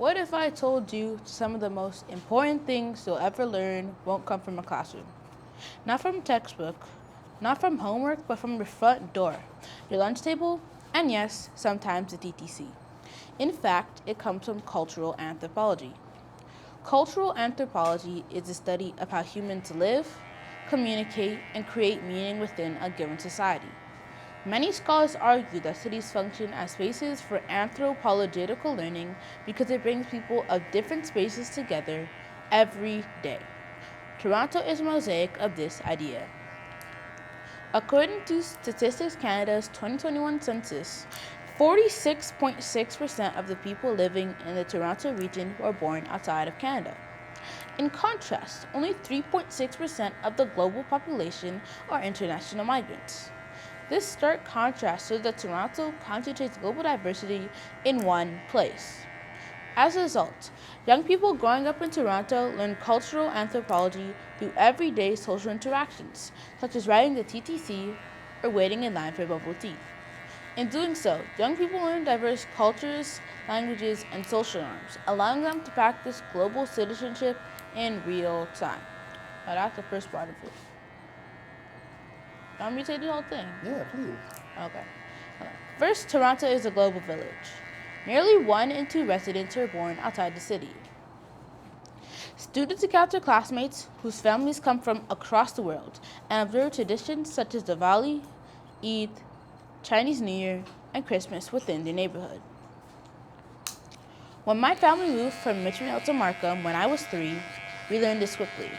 What if I told you some of the most important things you'll ever learn won't come from a classroom? Not from a textbook, not from homework, but from your front door, your lunch table, and yes, sometimes the TTC. In fact, it comes from cultural anthropology. Cultural anthropology is the study of how humans live, communicate, and create meaning within a given society. Many scholars argue that cities function as spaces for anthropological learning because it brings people of different spaces together every day. Toronto is a mosaic of this idea. According to Statistics Canada's 2021 census, 46.6% of the people living in the Toronto region were born outside of Canada. In contrast, only 3.6% of the global population are international migrants. This stark contrast shows that Toronto concentrates global diversity in one place. As a result, young people growing up in Toronto learn cultural anthropology through everyday social interactions, such as riding the TTC or waiting in line for bubble tea. In doing so, young people learn diverse cultures, languages, and social norms, allowing them to practice global citizenship in real time. Now that's the first part of it. You want me to say the whole thing? Yeah, please. Okay. First, Toronto is a global village. Nearly 1 in 2 residents are born outside the city. Students encounter classmates whose families come from across the world and observe traditions such as Diwali, Eid, Chinese New Year, and Christmas within their neighborhood. When my family moved from Mitchell to Markham when I was 3, we learned this quickly.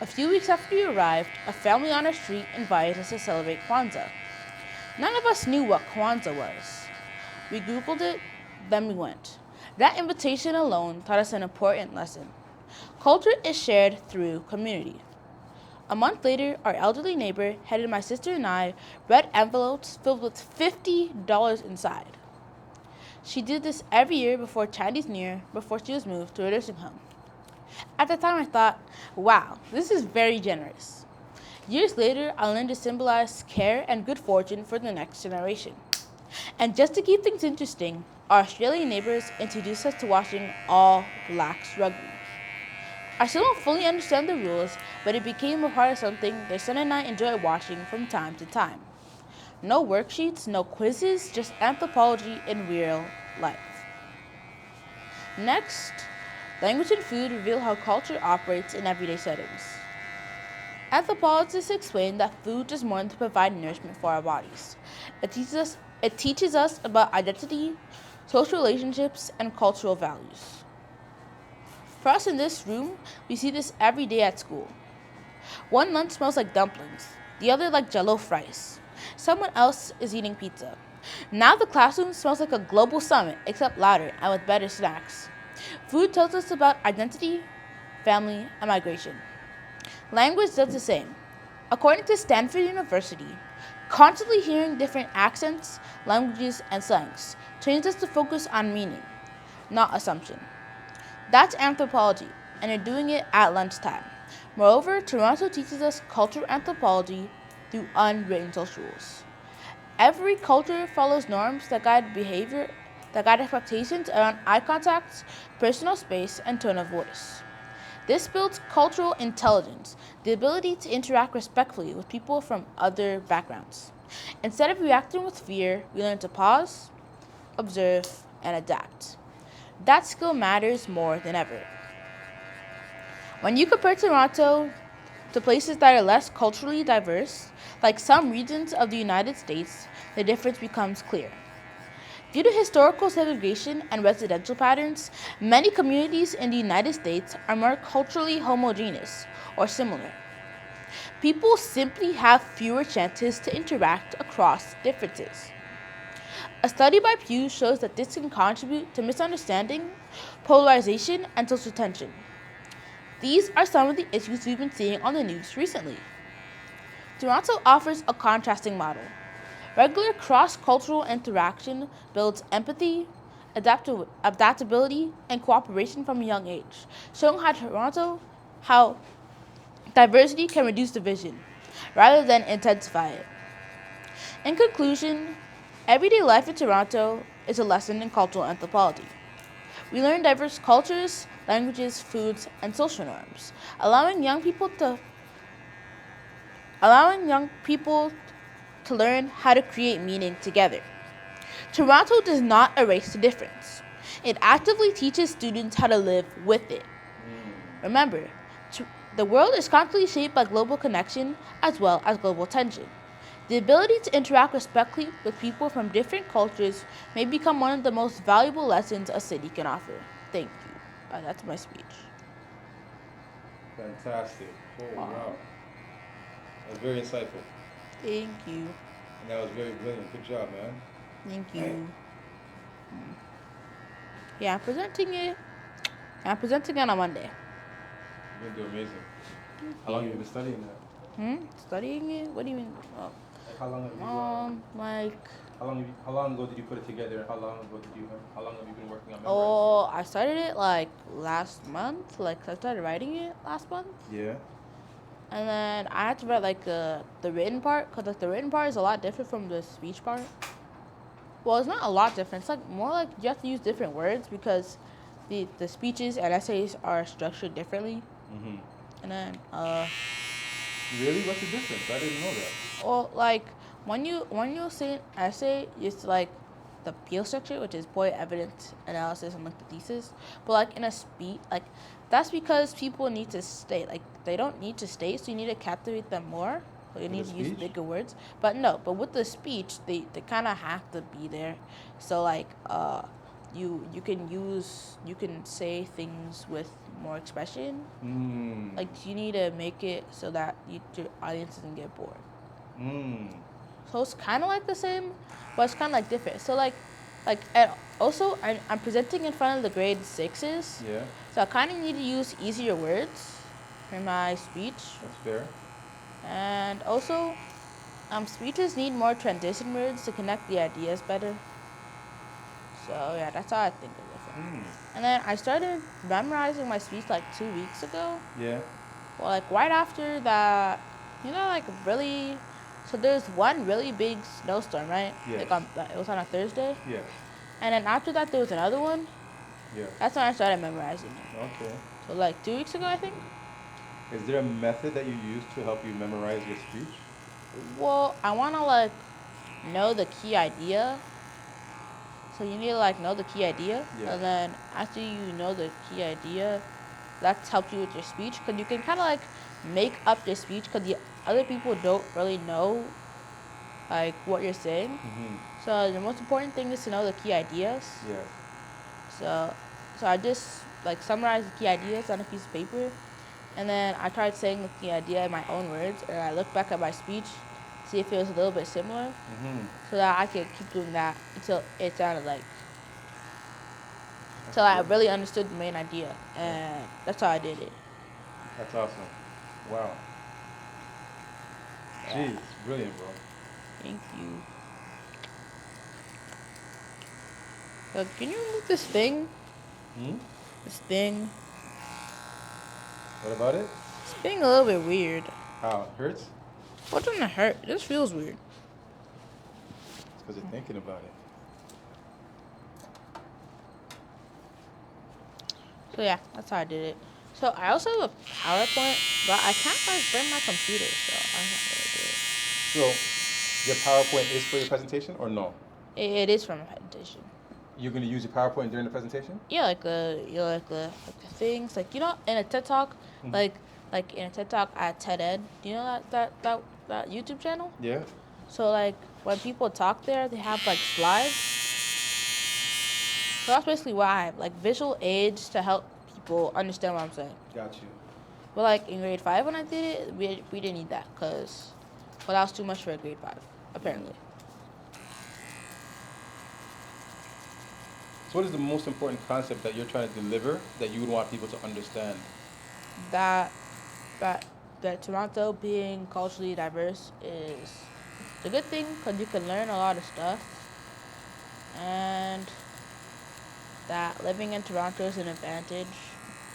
A few weeks after we arrived, a family on our street invited us to celebrate Kwanzaa. None of us knew what Kwanzaa was. We Googled it, then we went. That invitation alone taught us an important lesson. Culture is shared through community. A month later, our elderly neighbor handed my sister and I red envelopes filled with $50 inside. She did this every year before Chinese New Year, before she was moved to a nursing home. At the time, I thought, wow, this is very generous. Years later, I learned to symbolize care and good fortune for the next generation. And just to keep things interesting, our Australian neighbors introduced us to watching all blacks rugby. I still don't fully understand the rules, but it became a part of something their son and I enjoy watching from time to time. No worksheets, no quizzes, just anthropology in real life. Next, language and food reveal how culture operates in everyday settings. Anthropologists explain that food does more than to provide nourishment for our bodies. It teaches us about identity, social relationships, and cultural values. For us in this room, we see this every day at school. One lunch smells like dumplings, the other like jello fries. Someone else is eating pizza. Now the classroom smells like a global summit, except louder and with better snacks. Food tells us about identity, family, and migration. Language does the same. According to Stanford University, constantly hearing different accents, languages, and slangs trains us to focus on meaning, not assumption. That's anthropology, and you're doing it at lunchtime. Moreover, Toronto teaches us cultural anthropology through unwritten social rules. Every culture follows norms that guide behavior, that guide expectations around eye contact, personal space, and tone of voice. This builds cultural intelligence, the ability to interact respectfully with people from other backgrounds. Instead of reacting with fear, we learn to pause, observe, and adapt. That skill matters more than ever. When you compare Toronto to places that are less culturally diverse, like some regions of the United States, the difference becomes clear. Due to historical segregation and residential patterns, many communities in the United States are more culturally homogeneous or similar. People simply have fewer chances to interact across differences. A study by Pew shows that this can contribute to misunderstanding, polarization, and social tension. These are some of the issues we've been seeing on the news recently. Toronto offers a contrasting model. Regular cross-cultural interaction builds empathy, adaptability, and cooperation from a young age, showing how diversity can reduce division rather than intensify it. In conclusion, everyday life in Toronto is a lesson in cultural anthropology. We learn diverse cultures, languages, foods, and social norms, allowing young people to learn how to create meaning together. Toronto does not erase the difference. It actively teaches students how to live with it. Remember, the world is constantly shaped by global connection as well as global tension. The ability to interact respectfully with people from different cultures may become one of the most valuable lessons a city can offer. Thank you. That's my speech. Fantastic. Oh, wow. That was very insightful. Thank you. And that was very brilliant. Good job, man. Thank you. Yeah, I'm presenting it on Monday. You're going to do amazing. How long have you been studying that? Studying it? What do you mean? Like how long have you Like how long ago did you put it together and how long have you been working on memorizing? Oh, I started it like last month. Like I started writing it last month. Yeah. And then I had to write like the written part, because like the written part is a lot different from the speech part. Well, it's not a lot different. It's like more like you have to use different words because the speeches and essays are structured differently. Mhm. And then Really? What's the difference? I didn't know that. well, like when you say an essay, it's like the PO structure, which is point, evidence, analysis, and like the thesis. But like in a speech, like that's because people need to state. Like they don't need to state, so you need to captivate them more. So you need to use bigger words. But but with the speech, they kind of have to be there. So like you can say things with more expression. Like you need to make it so that your audience doesn't get bored. So it's kind of like the same, but it's kind of like different. So and also I'm presenting in front of the grade 6s. Yeah. So I kind of need to use easier words for my speech. That's fair. And also, speeches need more transition words to connect the ideas better. So yeah, that's how I think of it. And then I started memorizing my speech like 2 weeks ago. Yeah. Well, like right after that, like really. So there's one really big snowstorm, right? Yes. It was on a Thursday. Yes. And then after that, there was another one. Yeah. That's when I started memorizing it. Okay. So like 2 weeks ago, I think. Is there a method that you use to help you memorize your speech? Well, I want to like know the key idea. So you need to like know the key idea, Yeah. and then after you know the key idea, that's helped you with your speech, because you can kind of like make up your speech because the other people don't really know like what you're saying. So the most important thing is to know the key ideas. Yeah. So I just like summarize the key ideas on a piece of paper, and then I tried saying the key idea in my own words, and I look back at my speech, see if it was a little bit similar, so that I could keep doing that until it sounded like, until I really understood the main idea, and that's how I did it. That's awesome. Wow. Yeah. Jeez, brilliant, bro. Thank you. Can you remove this thing? This thing. What about it? It's being a little bit weird. How? It hurts? What doesn't hurt? It just feels weird. It's because you're thinking about it. So yeah, that's how I did it. So I also have a PowerPoint, but I can't like bring my computer, so I can't really do it. So, your PowerPoint is for your presentation or no? It is from a presentation. You're going to use your PowerPoint during the presentation? Yeah, like the things, like in a TED Talk, like in a TED Talk at TED Ed. Do you know that YouTube channel? Yeah. So like when people talk there, they have like slides. So that's basically what I have, like visual aids to help people understand what I'm saying. Got you. But like in grade 5 when I did it, we didn't need that because that was too much for a grade 5, apparently. So what is the most important concept that you're trying to deliver that you would want people to understand? That Toronto being culturally diverse is a good thing because you can learn a lot of stuff, and that living in Toronto is an advantage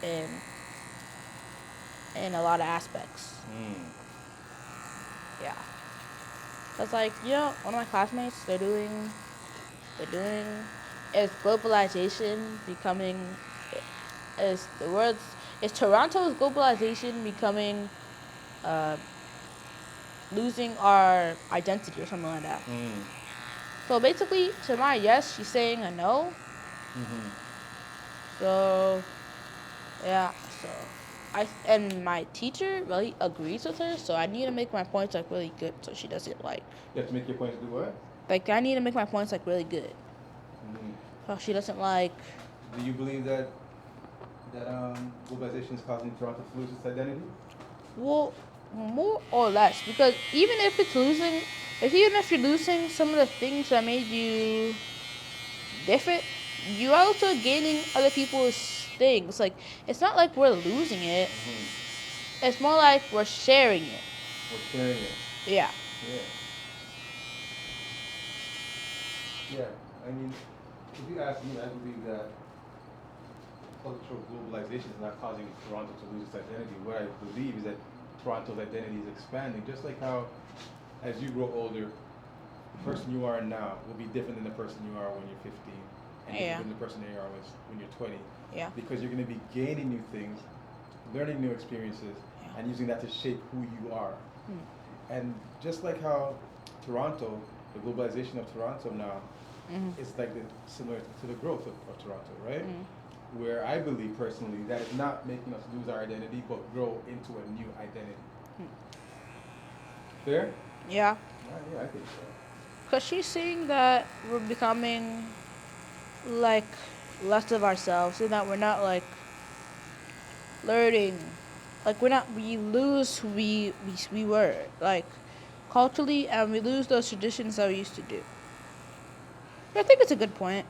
in a lot of aspects. Yeah. Cause like one of my classmates, they're doing is globalization becoming is the words is Toronto's globalization becoming uh, losing our identity or something like that. So basically, to my yes, she's saying a no. So yeah, so and my teacher really agrees with her. So I need to make my points like really good, so she doesn't like. You have to make your points do what? Like I need to make my points like really good, Mm. so she doesn't like. Do you believe that globalization is causing Toronto to lose its identity? Well, more or less, because even if it's losing, even if you're losing some of the things that made you different, you're also gaining other people's things. Like it's not like we're losing it. It's more like we're sharing it. We're sharing it. Yeah. Yeah. Yeah. I mean, if you ask me, I believe that cultural globalization is not causing Toronto to lose its identity. What I believe is that Toronto's identity is expanding, just like how, as you grow older, the person you are now will be different than the person you are when you're 15, and different than the person you are when you're 20. Yeah. Because you're going to be gaining new things, learning new experiences, and using that to shape who you are. And just like how Toronto, the globalization of Toronto now, is like similar to the growth of Toronto, right? Where I believe personally that is not making us lose our identity, but grow into a new identity. Fair? Yeah. Yeah, I think so. Because she's saying that we're becoming like less of ourselves and that we're not like learning. Like we lose who we were like culturally, and we lose those traditions that we used to do. I think it's a good point.